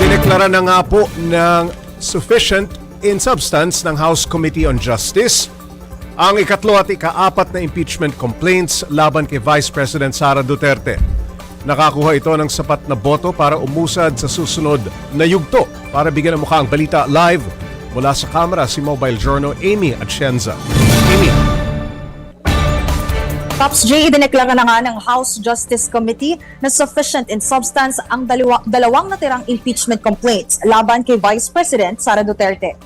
Idineklara na nga po ng sufficient in substance ng House Committee on Justice ang ikatlo at ikaapat na impeachment complaints laban kay Vice President Sara Duterte. Nakakuha ito ng sapat na boto para umusad sa susunod na yugto. Para bigyan ng mukha ang balita live mula sa kamera si Mobile Journal Amy Atienza. Amy. Pops J, idineklara na nga ng House Justice Committee na sufficient in substance ang dalawang natirang impeachment complaints laban kay Vice President Sara Duterte.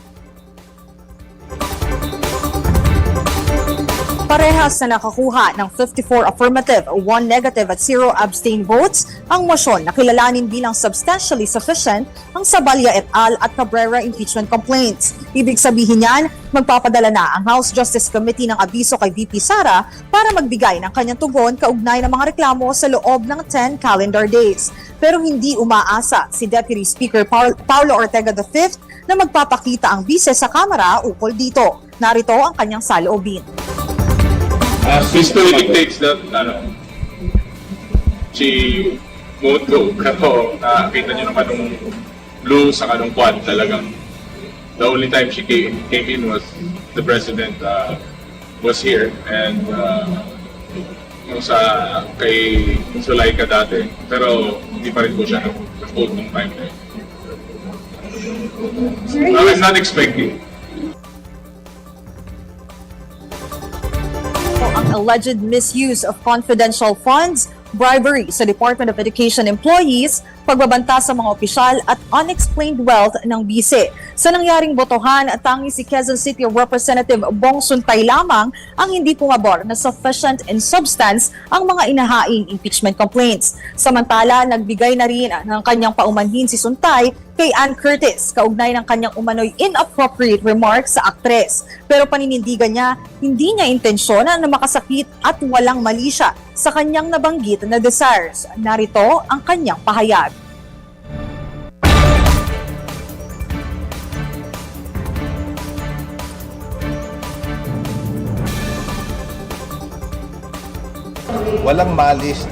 Parehas na nakakuha ng 54 affirmative, 1 negative at 0 abstain votes ang motion na kilalanin bilang substantially sufficient ang Saballa et al. At Cabrera impeachment complaints. Ibig sabihin niyan, magpapadala na ang House Justice Committee ng abiso kay VP Sara para magbigay ng kanyang tugon kaugnay ng mga reklamo sa loob ng 10 calendar days. Pero hindi umaasa si Deputy Speaker Paulo Ortega V na magpapakita ang bise sa Kamara ukol dito. Narito ang kanyang saloobin. History dictates that she won't go. Pero nakita niyo naman nung blue sa kanong quad talagang the only time she came in was the president was here and yung sa kay Zulaika dati. Pero hindi pa rin po siya nag-vote nung time na yun. I was not expecting. Ang alleged misuse of confidential funds, bribery sa Department of Education employees, pagbabanta sa mga opisyal at unexplained wealth ng bise. Sa nangyaring botohan, tanging si Quezon City Representative Bong Suntay lamang ang hindi pumabor na sufficient in substance ang mga inahaing impeachment complaints. Samantala, nagbigay na rin ng kanyang paumanhin si Suntay kay Ann Curtis kaugnay ng kanyang umano'y inappropriate remarks sa aktres. Pero paninindigan niya, hindi niya intensyon na makasakit at walang mali siya sa kanyang nabanggit na desires. Narito ang kanyang pahayag. Walang malis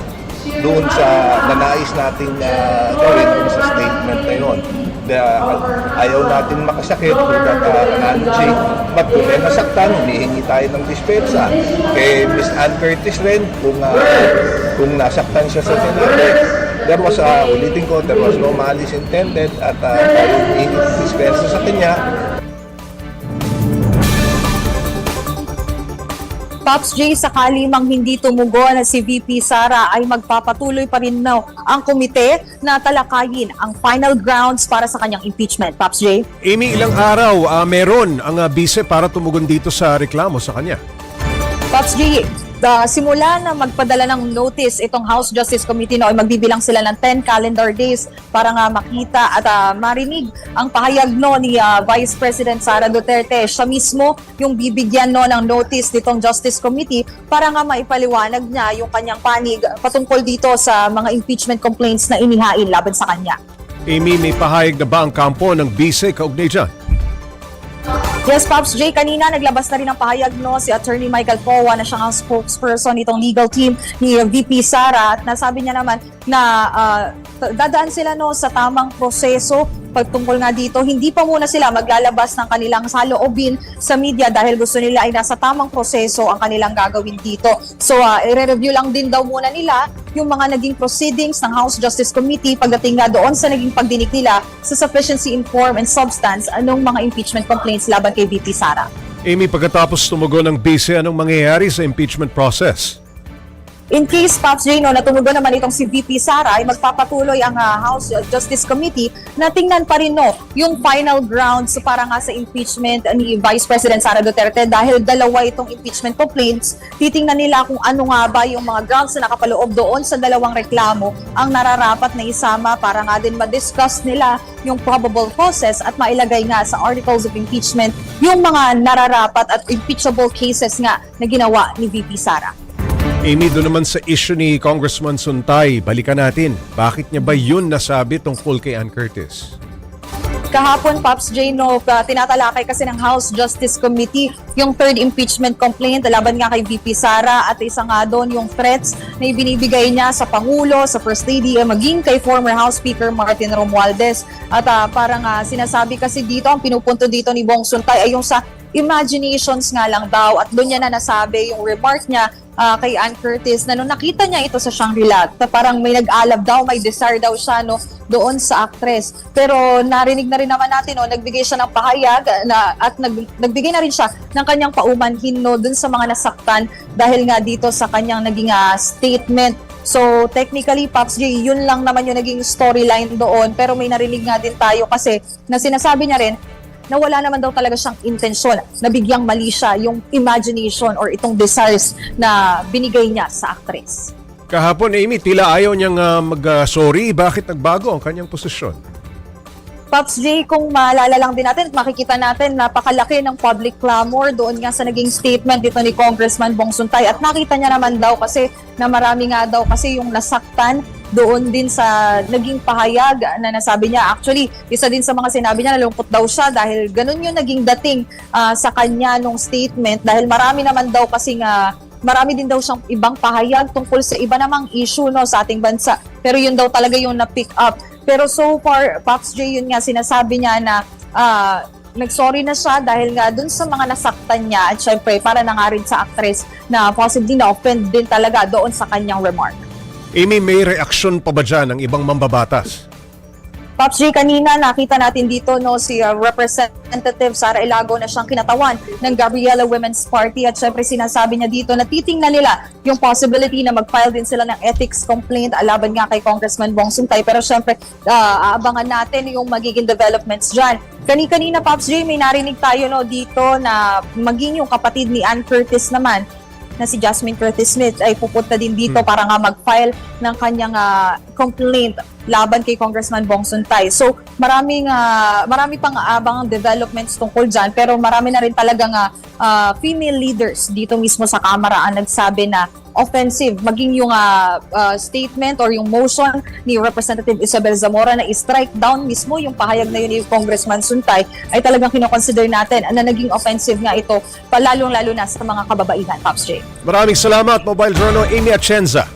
doon sa nanais nating gawin doon sa statement na yun. Ayaw natin makasakit with that analogy. But kung may nasaktan, humihingi tayo ng dispensa. Kay Miss Ann Curtis rin, kung nasaktan siya sa Senate, there was, ulitin ko, there was no malice intended at tayo humihingi ng dispensa sa kanya. Pops J, sakali mang hindi tumugon si VP Sara ay magpapatuloy pa rin ang komite na talakayin ang final grounds para sa kanyang impeachment. Pops J? Amy, ilang araw meron ang bise para tumugon dito sa reklamo sa kanya? Pops J, simula na magpadala ng notice itong House Justice Committee ay magbibilang sila ng 10 calendar days para nga makita at marinig ang pahayag ni Vice President Sara Duterte. Siya mismo yung bibigyan ng notice nitong Justice Committee para nga maipaliwanag niya yung kanyang panig patungkol dito sa mga impeachment complaints na inihain laban sa kanya. Amy, may pahayag na ba ang kampo ng bise kaugnay dyan? Yes, Pops J, kanina naglabas na rin ang pahayag si Attorney Michael Powa na siyang ang spokesperson nitong legal team ni VP Sara at nasabi niya naman na dadaan sila sa tamang proseso pagtungkol nga dito. Hindi pa muna sila maglalabas ng kanilang saloobin sa media dahil gusto nila ay nasa tamang proseso ang kanilang gagawin dito. So, i-review lang din daw muna nila yung mga naging proceedings ng House Justice Committee pagdating nga doon sa naging pagdinig nila sa sufficiency in form and substance anong mga impeachment complaints laban kay VP Sara. Amy, pagkatapos tumugon ng bise, anong mangyayari sa impeachment process? In case, Pops J, na tumugon naman itong si VP Sara, ay magpapatuloy ang House Justice Committee na tingnan pa rin yung final grounds para nga sa impeachment ni Vice President Sara Duterte dahil dalawa itong impeachment complaints. Titingnan nila kung ano nga ba yung mga grounds na nakapaloob doon sa dalawang reklamo ang nararapat na isama para nga din ma-discuss nila yung probable causes at mailagay nga sa articles of impeachment yung mga nararapat at impeachable cases nga na ginawa ni VP Sara. Amy, doon naman sa issue ni Congressman Suntay, balikan natin. Bakit niya ba yun nasabi tungkol kay Ann Curtis? Kahapon, Pops J, tinatalakay kasi ng House Justice Committee yung third impeachment complaint laban nga kay VP Sara at isa nga doon yung threats na ibinibigay niya sa Pangulo, sa First Lady, maging kay former House Speaker Martin Romualdez. At parang sinasabi kasi dito, ang pinupunto dito ni Bong Suntay ay yung sa imaginations nga lang daw at doon niya na nasabi yung remark niya kay Ann Curtis na nung nakita niya ito sa Shangri-La, parang may nag-alab daw, may desire daw siya doon sa actress. Pero narinig na rin naman natin, nagbigay siya ng pahayag at nagbigay na rin siya ng kanyang paumanhin doon sa mga nasaktan dahil nga dito sa kanyang naging statement. So technically, Pops J, yun lang naman yung naging storyline doon, pero may narinig nga din tayo kasi na sinasabi niya rin na wala naman daw talaga siyang intensyon na bigyang mali siya yung imagination or itong desires na binigay niya sa actress. Kahapon, Amy, tila ayaw niyang mag-sorry. Bakit nagbago ang kanyang posisyon? Pops J, kung maalala lang din natin at makikita natin, napakalaki ng public clamor doon nga sa naging statement dito ni Congressman Bong Suntay. At nakita niya naman daw kasi na marami nga daw kasi yung nasaktan doon din sa naging pahayag na nasabi niya. Actually, isa din sa mga sinabi niya, nalungkot daw siya dahil ganun yung naging dating sa kanya nung statement dahil marami naman daw kasi marami din daw siyang ibang pahayag tungkol sa iba namang issue sa ating bansa. Pero yun daw talaga yung na-pick up. Pero so far, Pops J, yun nga sinasabi niya na nag-sorry na siya dahil nga dun sa mga nasaktan niya at syempre para na nga rin sa actress na possibly na-offend din talaga doon sa kanyang remark. Amy, may reaksyon pa ba dyan ng ibang mambabatas? Pops J, kanina nakita natin dito si Representative Sara Ilago na siyang kinatawan ng Gabriela Women's Party at syempre sinasabi niya dito na titingnan nila yung possibility na mag-file din sila ng ethics complaint laban nga kay Congressman Bong Suntay. Pero syempre aabangan natin yung magiging developments dyan. Kanina Pops J, may narinig tayo dito na maging yung kapatid ni Ann Curtis naman na si Jasmine Curtis Smith ay pupunta din dito para nga mag-file ng kanyang complaint laban kay Congressman Bong Suntay. So marami pang abangang developments tungkol dyan pero marami na rin talagang female leaders dito mismo sa Kamara ang nagsabi na offensive maging yung statement or yung motion ni Representative Isabel Zamora na i-strike down mismo yung pahayag na yun ni Congressman Suntay ay talagang kinoconsider natin na naging offensive nga ito lalong-lalo na sa mga kababaihan. Pops J. Maraming salamat, Mobile Journal, Amy Atienza.